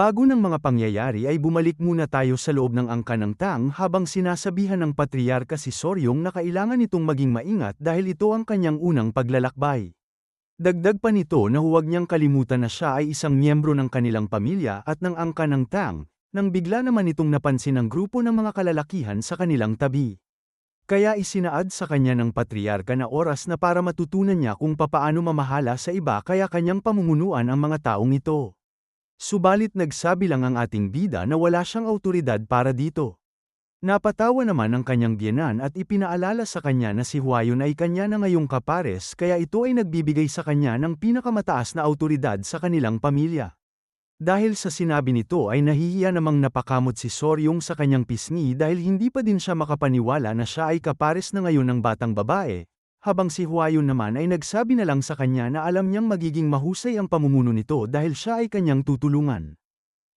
Bago ng mga pangyayari ay bumalik muna tayo sa loob ng angka ng Tang habang sinasabihan ng patriarka si Soryong na kailangan nitong maging maingat dahil ito ang kanyang unang paglalakbay. Dagdag pa nito na huwag niyang kalimutan na siya ay isang miyembro ng kanilang pamilya at ng angka ng Tang, nang bigla naman itong napansin ng grupo ng mga kalalakihan sa kanilang tabi. Kaya isinaad sa kanya ng patriarka na oras na para matutunan niya kung papaano mamahala sa iba kaya kanyang pamumunuan ang mga taong ito. Subalit nagsabi lang ang ating bida na wala siyang awtoridad para dito. Napatawa naman ang kanyang biyenan at ipinaalala sa kanya na si Huayon ay kanya na ngayong kapares kaya ito ay nagbibigay sa kanya ng pinakamataas na awtoridad sa kanilang pamilya. Dahil sa sinabi nito ay nahihiya namang napakamot si Soryong sa kanyang pisngi dahil hindi pa din siya makapaniwala na siya ay kapares na ngayon ng batang babae, habang si Huayon naman ay nagsabi na lang sa kanya na alam niyang magiging mahusay ang pamumuno nito dahil siya ay kanyang tutulungan.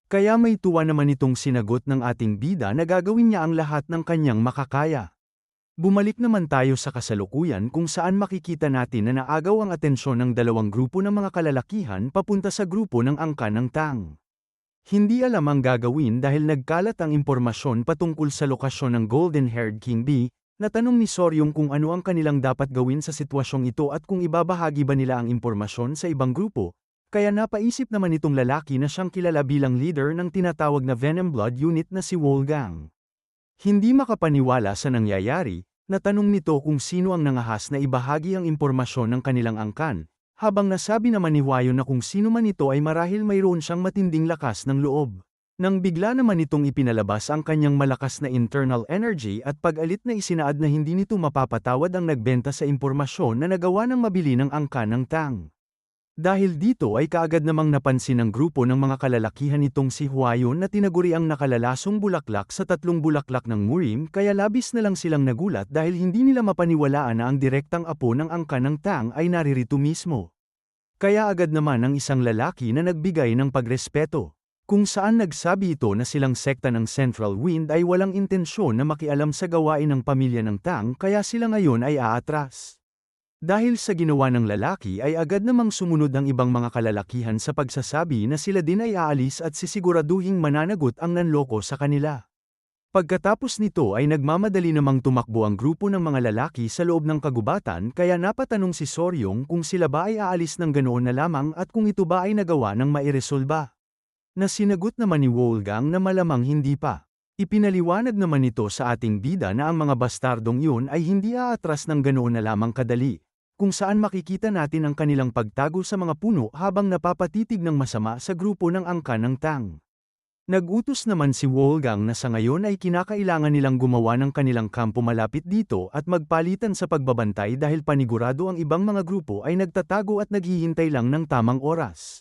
Kaya may tuwa naman itong sinagot ng ating bida na gagawin niya ang lahat ng kanyang makakaya. Bumalik naman tayo sa kasalukuyan kung saan makikita natin na naagaw ang atensyon ng dalawang grupo ng mga kalalakihan papunta sa grupo ng angka ng Tang. Hindi alam ang gagawin dahil nagkalat ang impormasyon patungkol sa lokasyon ng golden-haired King Bee. Natanong ni Soryong kung ano ang kanilang dapat gawin sa sitwasyong ito at kung ibabahagi ba nila ang impormasyon sa ibang grupo, kaya napaisip naman itong lalaki na siyang kilala bilang leader ng tinatawag na Venom Blood Unit na si Wolgang. Hindi makapaniwala sa nangyayari, natanong nito kung sino ang nangahas na ibahagi ang impormasyon ng kanilang angkan, habang nasabi naman ni Huayon na kung sino man ito ay marahil mayroon siyang matinding lakas ng loob. Nang bigla naman itong ipinalabas ang kanyang malakas na internal energy at pag-alit na isinaad na hindi nito mapapatawad ang nagbenta sa impormasyon na nagawa ng mabili ng angka ng Tang. Dahil dito ay kaagad namang napansin ng grupo ng mga kalalakihan nitong si Huayon na tinaguri ang nakalalasong bulaklak sa 3 bulaklak ng Murim kaya labis na lang silang nagulat dahil hindi nila mapaniwalaan na ang direktang apo ng angka ng Tang ay naririto mismo. Kaya agad naman ang isang lalaki na nagbigay ng pagrespeto. Kung saan nagsabi ito na silang sekta ng Central Wind ay walang intensyon na makialam sa gawain ng pamilya ng Tang kaya sila ngayon ay aatras. Dahil sa ginawa ng lalaki ay agad namang sumunod ang ibang mga kalalakihan sa pagsasabi na sila din ay aalis at sisiguraduhing mananagot ang nanloko sa kanila. Pagkatapos nito ay nagmamadali namang tumakbo ang grupo ng mga lalaki sa loob ng kagubatan kaya napatanong si Soryong kung sila ba ay aalis ng ganoon na lamang at kung ito ba ay nagawa ng mairesolba. Na sinagot naman ni Wolgang na malamang hindi pa. Ipinaliwanag naman ito sa ating bida na ang mga bastardong yun ay hindi aatras ng ganoon na lamang kadali, kung saan makikita natin ang kanilang pagtago sa mga puno habang napapatitig ng masama sa grupo ng angka ng Tang. Nag-utos naman si Wolgang na sa ngayon ay kinakailangan nilang gumawa ng kanilang kampo malapit dito at magpalitan sa pagbabantay dahil panigurado ang ibang mga grupo ay nagtatago at naghihintay lang ng tamang oras.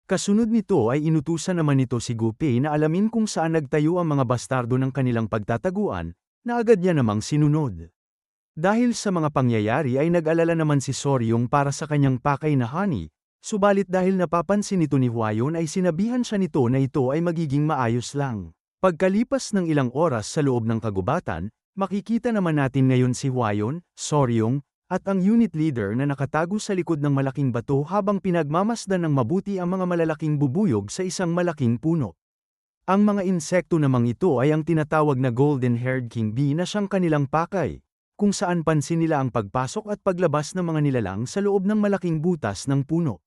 Kasunod nito ay inutusan naman nito si Gu Pei na alamin kung saan nagtayo ang mga bastardo ng kanilang pagtataguan, na agad niya namang sinunod. Dahil sa mga pangyayari ay nag-alala naman si Soryong para sa kanyang pakay na honey, subalit dahil napapansin nito ni Huayon ay sinabihan siya nito na ito ay magiging maayos lang. Pagkalipas ng ilang oras sa loob ng kagubatan, makikita naman natin ngayon si Huayon, Soryong, at ang unit leader na nakatago sa likod ng malaking bato habang pinagmamasdan ng mabuti ang mga malalaking bubuyog sa isang malaking puno. Ang mga insekto namang ito ay ang tinatawag na golden-haired King Bee na siyang kanilang pakay, kung saan pansin nila ang pagpasok at paglabas ng mga nilalang sa loob ng malaking butas ng puno.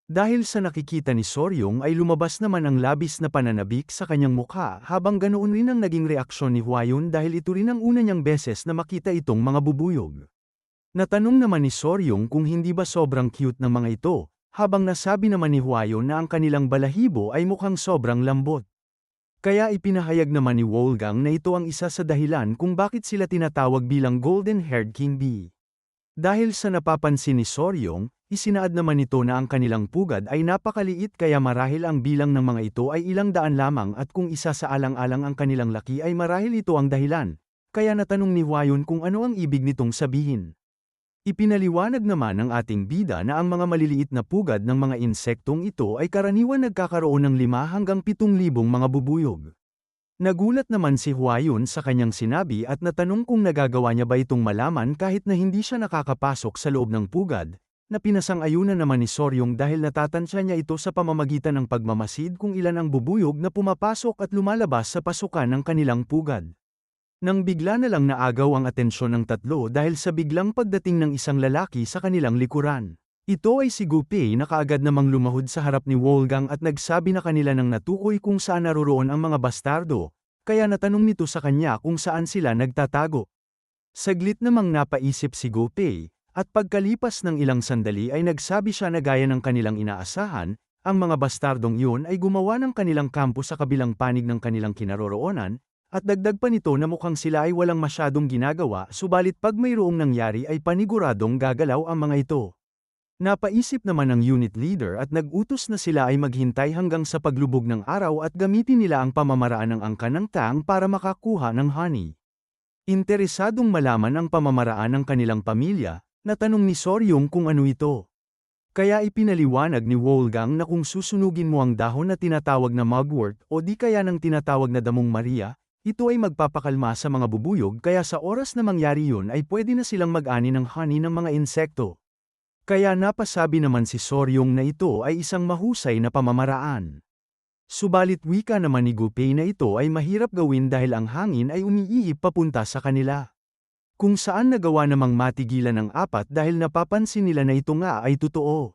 Dahil sa nakikita ni Soryong ay lumabas naman ang labis na pananabik sa kanyang mukha habang ganoon rin ang naging reaksyon ni Huayon dahil ito rin ang una niyang beses na makita itong mga bubuyog. Natanong naman ni Soryong kung hindi ba sobrang cute ng mga ito, habang nasabi naman ni Huayon na ang kanilang balahibo ay mukhang sobrang lambot. Kaya ipinahayag naman ni Wolgang na ito ang isa sa dahilan kung bakit sila tinatawag bilang golden-haired King Bee. Dahil sa napapansin ni Soryong, isinaad naman ito na ang kanilang pugad ay napakaliit kaya marahil ang bilang ng mga ito ay ilang daan lamang at kung isa sa alang-alang ang kanilang laki ay marahil ito ang dahilan, kaya natanong ni Huayon kung ano ang ibig nitong sabihin. Ipinaliwanag naman ng ating bida na ang mga maliliit na pugad ng mga insektong ito ay karaniwan nagkakaroon ng 5 hanggang 7,000 mga bubuyog. Nagulat naman si Huayon sa kanyang sinabi at natanong kung nagagawa niya ba itong malaman kahit na hindi siya nakakapasok sa loob ng pugad, na pinasang-ayunan naman ni Soryong dahil natatansya niya ito sa pamamagitan ng pagmamasid kung ilan ang bubuyog na pumapasok at lumalabas sa pasukan ng kanilang pugad. Nang bigla na lang naagaw ang atensyon ng tatlo dahil sa biglang pagdating ng isang lalaki sa kanilang likuran. Ito ay si Gupei na kaagad namang lumahod sa harap ni Wolfgang at nagsabi na kanila nang natukoy kung saan naroroon ang mga bastardo, kaya natanong nito sa kanya kung saan sila nagtatago. Saglit namang napaisip si Gupei, at pagkalipas ng ilang sandali ay nagsabi siya na gaya ng kanilang inaasahan, ang mga bastardong iyon ay gumawa ng kanilang kampo sa kabilang panig ng kanilang kinaroroonan, at dagdag pa nito na mukhang sila ay walang masyadong ginagawa subalit pag mayroong nangyari ay paniguradong gagalaw ang mga ito. Napaisip naman ng unit leader at nag-utos na sila ay maghintay hanggang sa paglubog ng araw at gamitin nila ang pamamaraan ng angkan ng tang para makakuha ng honey. Interesadong malaman ang pamamaraan ng kanilang pamilya, natanong ni Soryong kung ano ito. Kaya ipinaliwanag ni Wolfgang na kung susunugin mo ang dahon na tinatawag na mugwort o di kaya ng tinatawag na damong Maria, ito ay magpapakalma sa mga bubuyog kaya sa oras na mangyari yun ay pwede na silang mag-ani ng honey ng mga insekto. Kaya napasabi naman si Soryong na ito ay isang mahusay na pamamaraan. Subalit wika naman ni Gupei na ito ay mahirap gawin dahil ang hangin ay umiihip papunta sa kanila. Kung saan nagawa namang matigilan ng apat dahil napapansin nila na ito nga ay totoo.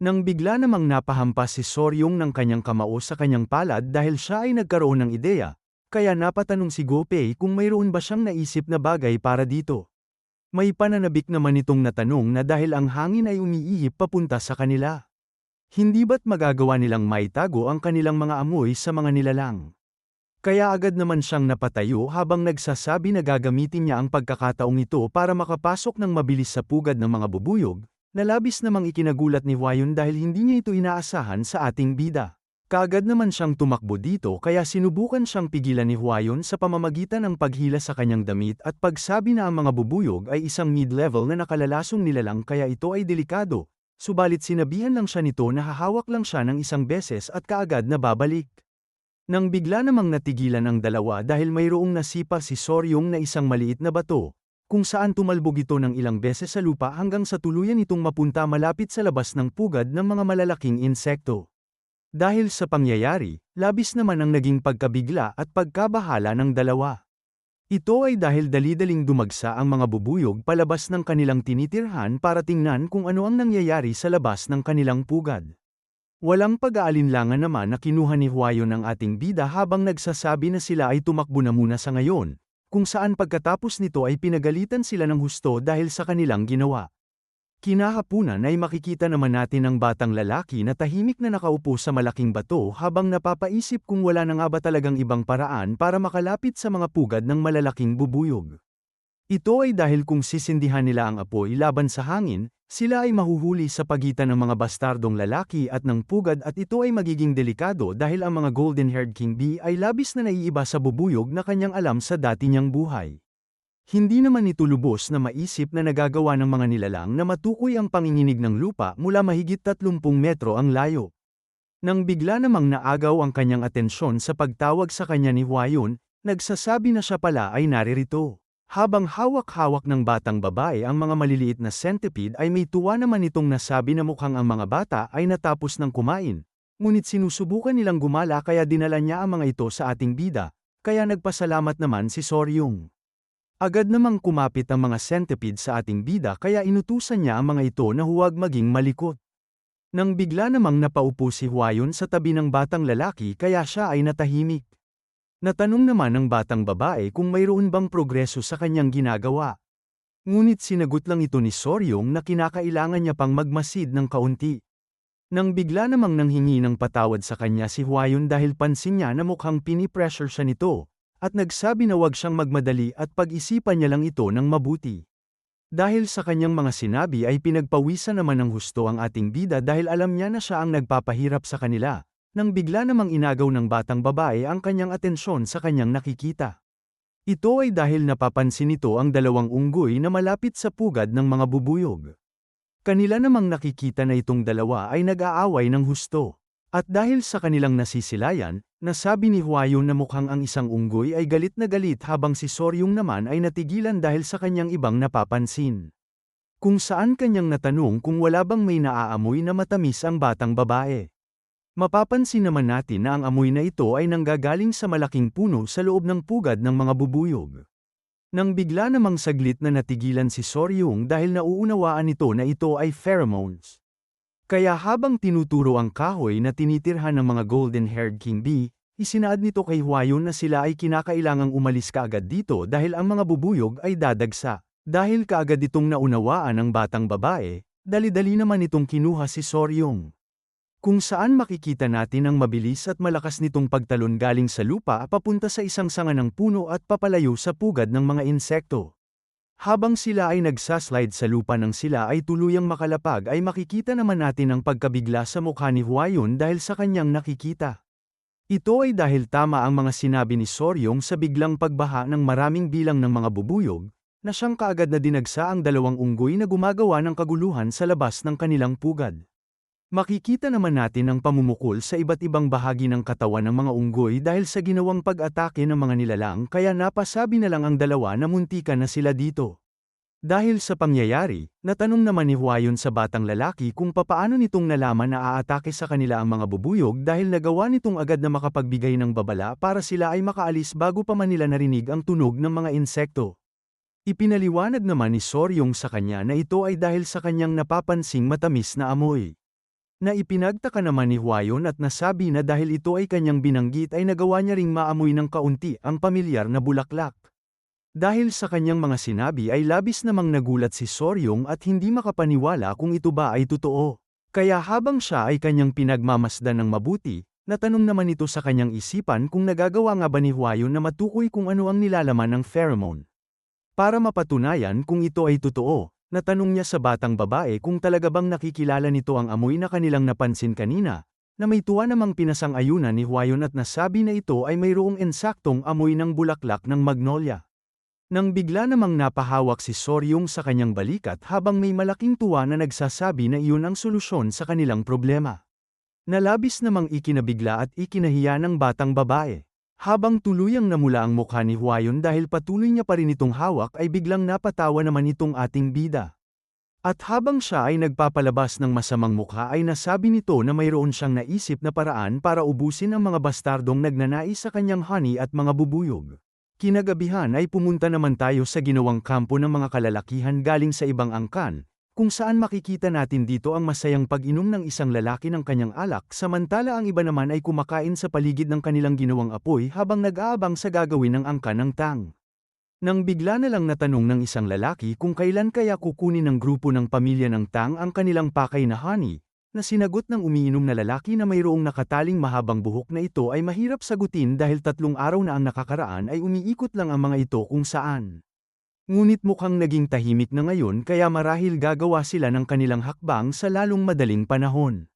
Nang bigla namang napahampas si Soryong ng kanyang kamao sa kanyang palad dahil siya ay nagkaroon ng ideya, kaya napatanong si Gupei kung mayroon ba siyang naisip na bagay para dito. May pananabik naman itong natanong na dahil ang hangin ay umiihip papunta sa kanila. Hindi ba't magagawa nilang maitago ang kanilang mga amoy sa mga nilalang? Kaya agad naman siyang napatayo habang nagsasabi na gagamitin niya ang pagkakataong ito para makapasok ng mabilis sa pugad ng mga bubuyog, na labis namang ikinagulat ni Hwayon dahil hindi niya ito inaasahan sa ating bida. Kaagad naman siyang tumakbo dito kaya sinubukan siyang pigilan ni Hwayon sa pamamagitan ng paghila sa kanyang damit at pagsabi na ang mga bubuyog ay isang mid-level na nakalalasong nilalang kaya ito ay delikado, subalit sinabihan lang siya nito na hahawak lang siya ng isang beses at kaagad na babalik. Nang bigla namang natigilan ang dalawa dahil mayroong nasipa si Soryong na isang maliit na bato, kung saan tumalbog ito ng ilang beses sa lupa hanggang sa tuluyan itong mapunta malapit sa labas ng pugad ng mga malalaking insekto. Dahil sa pangyayari, labis naman ang naging pagkabigla at pagkabahala ng dalawa. Ito ay dahil dali-daling dumagsa ang mga bubuyog palabas ng kanilang tinitirhan para tingnan kung ano ang nangyayari sa labas ng kanilang pugad. Walang pag-aalinlangan naman na kinuha ni Hwayon ng ating bida habang nagsasabi na sila ay tumakbo na muna sa ngayon, kung saan pagkatapos nito ay pinagalitan sila ng husto dahil sa kanilang ginawa. Kinahapunan ay makikita naman natin ang batang lalaki na tahimik na nakaupo sa malaking bato habang napapaisip kung wala na nga ba talagang ibang paraan para makalapit sa mga pugad ng malalaking bubuyog. Ito ay dahil kung sisindihan nila ang apoy laban sa hangin, sila ay mahuhuli sa pagitan ng mga bastardong lalaki at ng pugad at ito ay magiging delikado dahil ang mga golden-haired king bee ay labis na naiiba sa bubuyog na kanyang alam sa dati niyang buhay. Hindi naman ito lubos na maisip na nagagawa ng mga nilalang na matukoy ang panginginig ng lupa mula mahigit 30 metro ang layo. Nang bigla namang naagaw ang kanyang atensyon sa pagtawag sa kanya ni Hwayon, nagsasabi na siya pala ay naririto. Habang hawak-hawak ng batang babae ang mga maliliit na centipede ay may tuwa naman itong nasabi na mukhang ang mga bata ay natapos ng kumain. Ngunit sinusubukan nilang gumala kaya dinala niya ang mga ito sa ating bida, kaya nagpasalamat naman si Soryong. Agad namang kumapit ang mga centipede sa ating bida kaya inutusan niya ang mga ito na huwag maging malikot. Nang bigla namang napaupo si Hwayon sa tabi ng batang lalaki kaya siya ay natahimik. Natanong naman ng batang babae kung mayroon bang progreso sa kanyang ginagawa. Ngunit sinagot lang ito ni Soryong na kinakailangan niya pang magmasid ng kaunti. Nang bigla namang nanghingi ng patawad sa kanya si Hwayon dahil pansin niya na mukhang pinipressure siya nito, at nagsabi na wag siyang magmadali at pag-isipan niya lang ito ng mabuti. Dahil sa kanyang mga sinabi ay pinagpawisan naman ng husto ang ating bida dahil alam niya na siya ang nagpapahirap sa kanila, nang bigla namang inagaw ng batang babae ang kanyang atensyon sa kanyang nakikita. Ito ay dahil napapansin nito ang dalawang unggoy na malapit sa pugad ng mga bubuyog. Kanila namang nakikita na itong dalawa ay nag-aaway ng husto. At dahil sa kanilang nasisilayan, nasabi ni Hwayon na mukhang ang isang unggoy ay galit na galit habang si Soryong naman ay natigilan dahil sa kanyang ibang napapansin. Kung saan kanyang natanong kung wala bang may naaamoy na matamis ang batang babae. Mapapansin naman natin na ang amoy na ito ay nanggagaling sa malaking puno sa loob ng pugad ng mga bubuyog. Nang bigla namang saglit na natigilan si Soryung dahil nauunawaan nito na ito ay pheromones. Kaya habang tinuturo ang kahoy na tinitirhan ng mga golden-haired king bee, isinaad nito kay Hwayon na sila ay kinakailangang umalis kaagad dito dahil ang mga bubuyog ay dadagsa. Dahil kaagad itong naunawaan ng batang babae, dali-dali naman itong kinuha si Soryung. Kung saan makikita natin ang mabilis at malakas nitong pagtalon galing sa lupa papunta sa isang sanga ng puno at papalayo sa pugad ng mga insekto. Habang sila ay nagsaslide sa lupa nang sila ay tuluyang makalapag ay makikita naman natin ang pagkabigla sa mukha ni Hwayon dahil sa kanyang nakikita. Ito ay dahil tama ang mga sinabi ni Soryong sa biglang pagbaha ng maraming bilang ng mga bubuyog, na siyang kaagad na dinagsa ang dalawang unggoy na gumagawa ng kaguluhan sa labas ng kanilang pugad. Makikita naman natin ang pamumukol sa iba't ibang bahagi ng katawan ng mga unggoy dahil sa ginawang pag-atake ng mga nilalang kaya napasabi na lang ang dalawa na muntikan na sila dito. Dahil sa pangyayari, natanong naman ni Hwayon sa batang lalaki kung papaano nitong nalaman na aatake sa kanila ang mga bubuyog dahil nagawa nitong agad na makapagbigay ng babala para sila ay makaalis bago pa man nila narinig ang tunog ng mga insekto. Ipinaliwanag naman ni Soryong sa kanya na ito ay dahil sa kanyang napapansing matamis na amoy. Na ipinagtaka naman ni Hwayon at nasabi na dahil ito ay kanyang binanggit ay nagawa niya ring maamoy ng kaunti ang pamilyar na bulaklak. Dahil sa kanyang mga sinabi ay labis namang nagulat si Soryong at hindi makapaniwala kung ito ba ay totoo. Kaya habang siya ay kanyang pinagmamasdan ng mabuti, natanong naman ito sa kanyang isipan kung nagagawa nga ba ni Hwayon na matukoy kung ano ang nilalaman ng pheromone. Para mapatunayan kung ito ay totoo, natanong niya sa batang babae kung talaga bang nakikilala nito ang amoy na kanilang napansin kanina, na may tuwa namang pinasang-ayunan ni Hwayon at nasabi na ito ay mayroong ensaktong amoy ng bulaklak ng magnolia. Nang bigla namang napahawak si Soryong sa kanyang balikat habang may malaking tuwa na nagsasabi na iyon ang solusyon sa kanilang problema. Nalabis namang ikinabigla at ikinahiya ng batang babae. Habang tuluyang namula ang mukha ni Hwayon dahil patuloy niya pa rin itong hawak ay biglang napatawa naman itong ating bida. At habang siya ay nagpapalabas ng masamang mukha ay nasabi nito na mayroon siyang naisip na paraan para ubusin ang mga bastardong nagnanais sa kanyang honey at mga bubuyog. Kinagabihan ay pumunta naman tayo sa ginawang kampo ng mga kalalakihan galing sa ibang angkan, kung saan makikita natin dito ang masayang pag-inom ng isang lalaki ng kanyang alak samantala ang iba naman ay kumakain sa paligid ng kanilang ginawang apoy habang nag-aabang sa gagawin ng angkan ng Tang. Nang bigla na lang natanong ng isang lalaki kung kailan kaya kukunin ng grupo ng pamilya ng Tang ang kanilang pakay na honey, na sinagot ng umiinom na lalaki na mayroong nakataling mahabang buhok na ito ay mahirap sagutin dahil 3 araw na ang nakakaraan ay umiikot lang ang mga ito kung saan. Ngunit mukhang naging tahimik na ngayon kaya marahil gagawa sila ng kanilang hakbang sa lalong madaling panahon.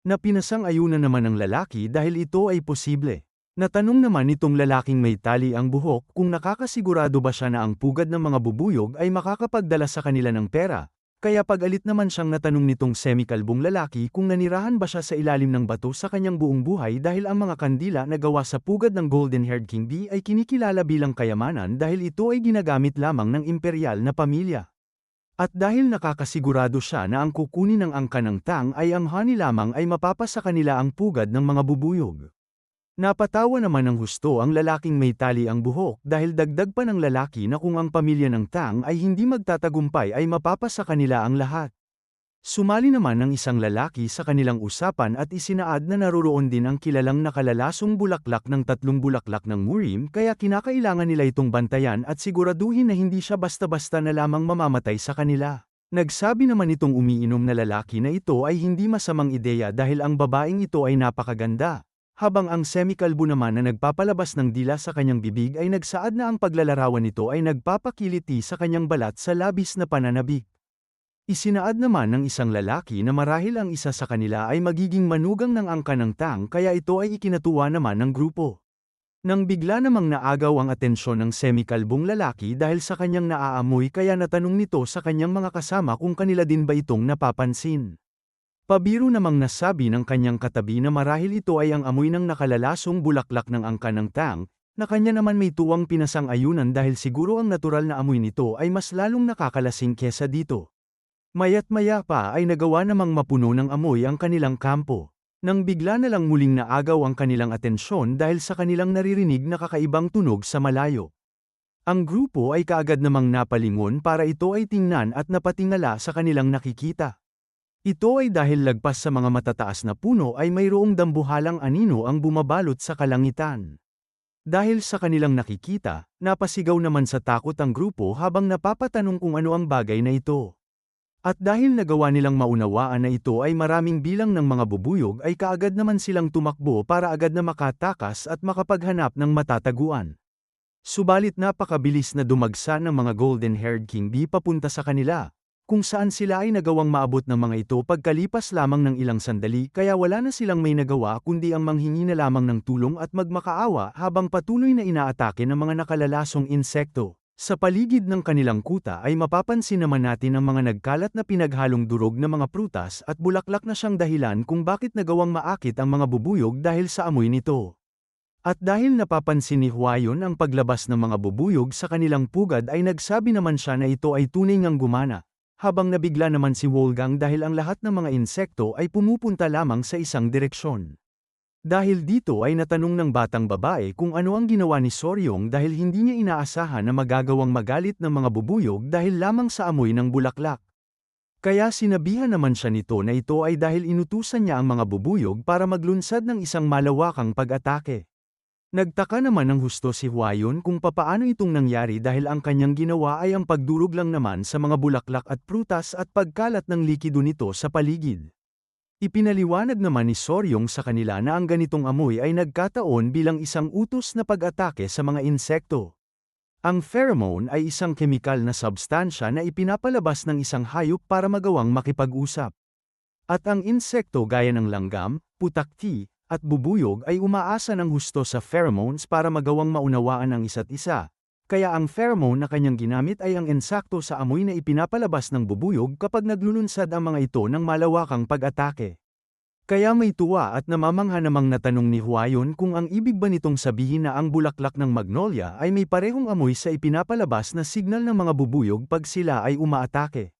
Napinasang-ayunan naman ng lalaki dahil ito ay posible. Natanong naman nitong lalaking may tali ang buhok kung nakakasigurado ba siya na ang pugad ng mga bubuyog ay makakapagdala sa kanila ng pera, kaya pag-alit naman siyang natanong nitong semikalbong lalaki kung nanirahan ba siya sa ilalim ng bato sa kanyang buong buhay dahil ang mga kandila na gawa sa pugad ng golden-haired king bee ay kinikilala bilang kayamanan dahil ito ay ginagamit lamang ng imperial na pamilya. At dahil nakakasigurado siya na ang kukunin ng angkan ng Tang ay ang honey lamang ay mapapasa kanila ang pugad ng mga bubuyog. Napatawa naman ng husto ang lalaking may tali ang buhok dahil dagdag pa ng lalaki na kung ang pamilya ng Tang ay hindi magtatagumpay ay mapapasa kanila ang lahat. Sumali naman ng isang lalaki sa kanilang usapan at isinaad na naroroon din ang kilalang nakalalasong bulaklak ng 3 bulaklak ng murim kaya kinakailangan nila itong bantayan at siguraduhin na hindi siya basta-basta na lamang mamamatay sa kanila. Nagsabi naman itong umiinom na lalaki na ito ay hindi masamang ideya dahil ang babaeng ito ay napakaganda. Habang ang semikalbo naman na nagpapalabas ng dila sa kanyang bibig ay nagsaad na ang paglalarawan nito ay nagpapakiliti sa kanyang balat sa labis na pananabik. Isinaad naman ng isang lalaki na marahil ang isa sa kanila ay magiging manugang ng angkan ng Tang kaya ito ay ikinatuwa naman ng grupo. Nang bigla namang naagaw ang atensyon ng semikalbong lalaki dahil sa kanyang naaamoy kaya natanong nito sa kanyang mga kasama kung kanila din ba itong napapansin. Pabiro namang nasabi ng kanyang katabi na marahil ito ay ang amoy ng nakalalasong bulaklak ng angkan ng Tang, na kanya naman may tuwang pinasang-ayunan dahil siguro ang natural na amoy nito ay mas lalong nakakalasing kesa dito. Maya't maya pa ay nagawa namang mapuno ng amoy ang kanilang kampo. Nang bigla na lang muling naagaw ang kanilang atensyon dahil sa kanilang naririnig na kakaibang tunog sa malayo. Ang grupo ay kaagad namang napalingon para ito ay tingnan at napatingala sa kanilang nakikita. Ito ay dahil lagpas sa mga matataas na puno ay mayroong dambuhalang anino ang bumabalot sa kalangitan. Dahil sa kanilang nakikita, napasigaw naman sa takot ang grupo habang napapatanong kung ano ang bagay na ito. At dahil nagawa nilang maunawaan na ito ay maraming bilang ng mga bubuyog ay kaagad naman silang tumakbo para agad na makatakas at makapaghanap ng matataguan. Subalit napakabilis na dumagsa ng mga golden-haired king bee papunta sa kanila, kung saan sila ay nagawang maabot ng mga ito pagkalipas lamang ng ilang sandali kaya wala na silang may nagawa kundi ang manghingi na lamang ng tulong at magmakaawa habang patuloy na inaatake ng mga nakalalasong insekto. Sa paligid ng kanilang kuta ay mapapansin naman natin ang mga nagkalat na pinaghalong durog na mga prutas at bulaklak na siyang dahilan kung bakit nagawang maakit ang mga bubuyog dahil sa amoy nito. At dahil napapansin ni Huayon ang paglabas ng mga bubuyog sa kanilang pugad ay nagsabi naman siya na ito ay tunay ngang gumana, habang nabigla naman si Wolfgang dahil ang lahat ng mga insekto ay pumupunta lamang sa isang direksyon. Dahil dito ay natanong ng batang babae kung ano ang ginawa ni Soryong dahil hindi niya inaasahan na magagawang magalit ng mga bubuyog dahil lamang sa amoy ng bulaklak. Kaya sinabihan naman siya nito na ito ay dahil inutusan niya ang mga bubuyog para maglunsad ng isang malawakang pag-atake. Nagtaka naman ng husto si Huayon kung papaano itong nangyari dahil ang kanyang ginawa ay ang pagdurog lang naman sa mga bulaklak at prutas at pagkalat ng likido nito sa paligid. Ipinaliwanag naman ni Soryong sa kanila na ang ganitong amoy ay nagkataon bilang isang utos na pag-atake sa mga insekto. Ang pheromone ay isang kemikal na substansya na ipinapalabas ng isang hayop para magawang makipag-usap. At ang insekto gaya ng langgam, putakti, at bubuyog ay umaasa ng husto sa pheromones para magawang maunawaan ang isa't isa. Kaya ang pheromone na kanyang ginamit ay ang ensakto sa amoy na ipinapalabas ng bubuyog kapag naglulunsad ang mga ito ng malawakang pag-atake. Kaya may tuwa at namamangha namang natanong ni Huayon kung ang ibig ba nitong sabihin na ang bulaklak ng magnolia ay may parehong amoy sa ipinapalabas na signal ng mga bubuyog pag sila ay umaatake.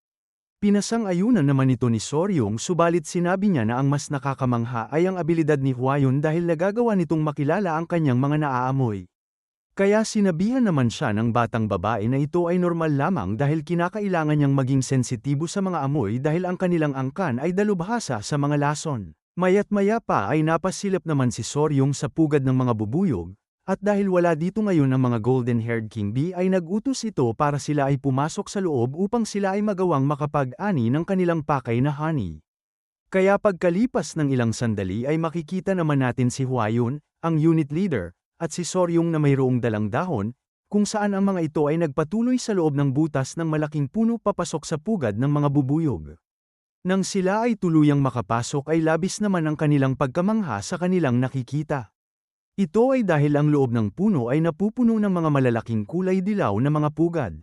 Pinasang-ayunan naman ito ni Soryong subalit sinabi niya na ang mas nakakamangha ay ang abilidad ni Huayon dahil nagagawa nitong makilala ang kanyang mga naaamoy. Kaya sinabihan naman siya ng batang babae na ito ay normal lamang dahil kinakailangan niyang maging sensitibo sa mga amoy dahil ang kanilang angkan ay dalubhasa sa mga lason. Maya't maya pa ay napasilip naman si Soryong sa pugad ng mga bubuyog, at dahil wala dito ngayon ang mga golden-haired king bee ay nag-utos ito para sila ay pumasok sa loob upang sila ay magawang makapag-ani ng kanilang pakay na honey. Kaya pagkalipas ng ilang sandali ay makikita naman natin si Huayon, ang unit leader, at si Soryong na mayroong dalang dahon, kung saan ang mga ito ay nagpatuloy sa loob ng butas ng malaking puno papasok sa pugad ng mga bubuyog. Nang sila ay tuluyang makapasok ay labis naman ang kanilang pagkamangha sa kanilang nakikita. Ito ay dahil ang loob ng puno ay napupuno ng mga malalaking kulay dilaw na mga pugad.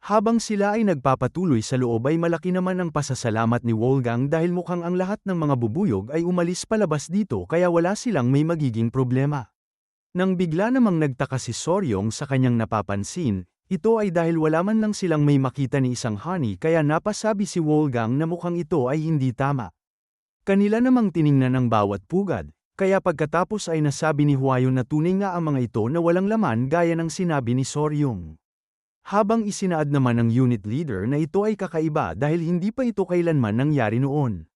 Habang sila ay nagpapatuloy sa loob ay malaki naman ang pasasalamat ni Wolfgang dahil mukhang ang lahat ng mga bubuyog ay umalis palabas dito kaya wala silang may magiging problema. Nang bigla namang nagtaka si Soryong sa kanyang napapansin, ito ay dahil wala man lang silang may makita ni isang honey kaya napasabi si Wolfgang na mukhang ito ay hindi tama. Kanila namang tiningnan ang bawat pugad. Kaya pagkatapos ay nasabi ni Huayon na tunay nga ang mga ito na walang laman gaya ng sinabi ni Soryong. Habang isinaad naman ng unit leader na ito ay kakaiba dahil hindi pa ito kailanman nangyari noon.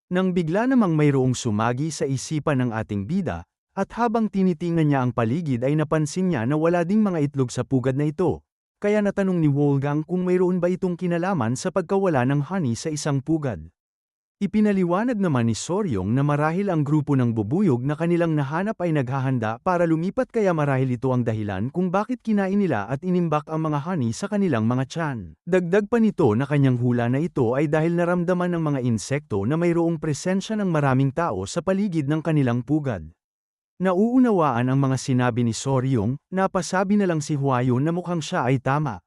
Nang bigla namang mayroong sumagi sa isipan ng ating bida, at habang tinitingnan niya ang paligid ay napansin niya na wala ding mga itlog sa pugad na ito, kaya natanong ni Wolfgang kung mayroon ba itong kinalaman sa pagkawala ng honey sa isang pugad. Ipinaliwanag naman ni Soryong na marahil ang grupo ng bubuyog na kanilang nahanap ay naghahanda para lumipat kaya marahil ito ang dahilan kung bakit kinain nila at inimbak ang mga honey sa kanilang mga tiyan. Dagdag pa nito na kanyang hula na ito ay dahil naramdaman ng mga insekto na mayroong presensya ng maraming tao sa paligid ng kanilang pugad. Nauunawaan ang mga sinabi ni Soryong, napasabi na lang si Huayon na mukhang siya ay tama.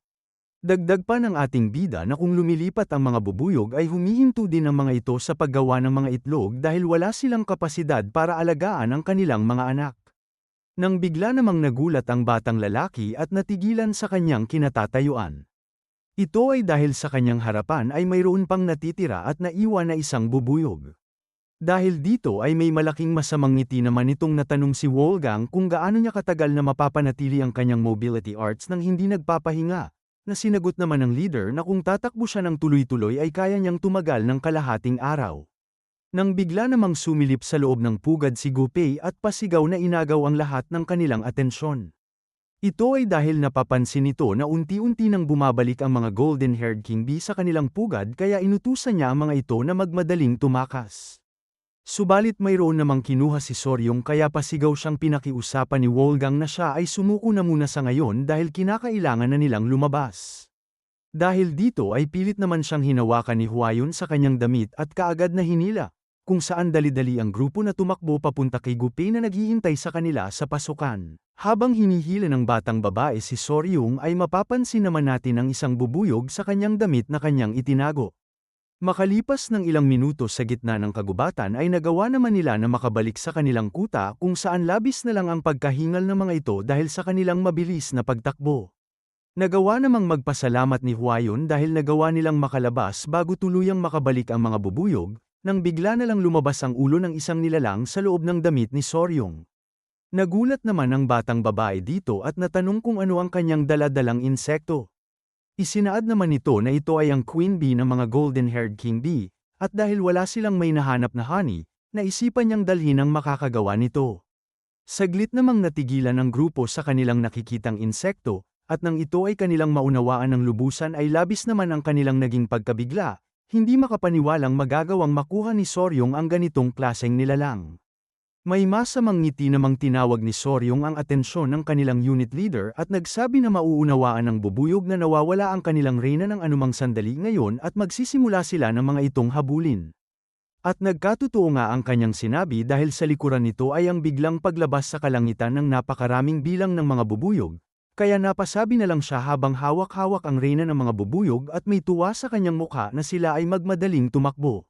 Dagdag pa ng ating bida na kung lumilipat ang mga bubuyog ay humihinto din ang mga ito sa paggawa ng mga itlog dahil wala silang kapasidad para alagaan ang kanilang mga anak. Nang bigla namang nagulat ang batang lalaki at natigilan sa kanyang kinatatayuan. Ito ay dahil sa kanyang harapan ay mayroon pang natitira at naiwan na isang bubuyog. Dahil dito ay may malaking masamang ngiti naman itong natanong si Wolfgang kung gaano niya katagal na mapapanatili ang kanyang mobility arts nang hindi nagpapahinga, na sinagot naman ng leader na kung tatakbo siya ng tuloy-tuloy ay kaya niyang tumagal ng kalahating araw. Nang bigla namang sumilip sa loob ng pugad si Gupei at pasigaw na inagaw ang lahat ng kanilang atensyon. Ito ay dahil napapansin nito na unti-unti nang bumabalik ang mga golden-haired king bee sa kanilang pugad kaya inutusan niya ang mga ito na magmadaling tumakas. Subalit mayroon namang kinuha si Soryong kaya pasigaw siyang pinakiusapan ni Wolfgang na siya ay sumuko na muna sa ngayon dahil kinakailangan na nilang lumabas. Dahil dito ay pilit naman siyang hinawakan ni Huayon sa kanyang damit at kaagad na hinila, kung saan dali-dali ang grupo na tumakbo papunta kay Gupei na naghihintay sa kanila sa pasukan. Habang hinihila ng batang babae si Soryong ay mapapansin naman natin ang isang bubuyog sa kanyang damit na kanyang itinago. Makalipas ng ilang minuto sa gitna ng kagubatan ay nagawa naman nila na makabalik sa kanilang kuta kung saan labis na lang ang pagkahingal ng mga ito dahil sa kanilang mabilis na pagtakbo. Nagawa namang magpasalamat ni Huayon dahil nagawa nilang makalabas bago tuluyang makabalik ang mga bubuyog, nang bigla na lang lumabas ang ulo ng isang nilalang sa loob ng damit ni Soryong. Nagulat naman ang batang babae dito at natanong kung ano ang kanyang dala-dalang insekto. Isinaad naman nito na ito ay ang queen bee ng mga golden-haired king bee, at dahil wala silang may nahanap na honey, naisipan niyang dalhin ang makakagawa nito. Saglit namang natigilan ang grupo sa kanilang nakikitang insekto, at nang ito ay kanilang maunawaan ng lubusan ay labis naman ang kanilang naging pagkabigla, hindi makapaniwalang magagawang makuha ni Soryong ang ganitong klaseng nilalang. May masamang ngiti namang tinawag ni Soryong ang atensyon ng kanilang unit leader at nagsabi na mauunawaan ng bubuyog na nawawala ang kanilang reyna ng anumang sandali ngayon at magsisimula sila ng mga itong habulin. At nagkatotoo nga ang kanyang sinabi dahil sa likuran nito ay ang biglang paglabas sa kalangitan ng napakaraming bilang ng mga bubuyog, kaya napasabi na lang siya habang hawak-hawak ang reyna ng mga bubuyog at may tuwa sa kanyang mukha na sila ay magmadaling tumakbo.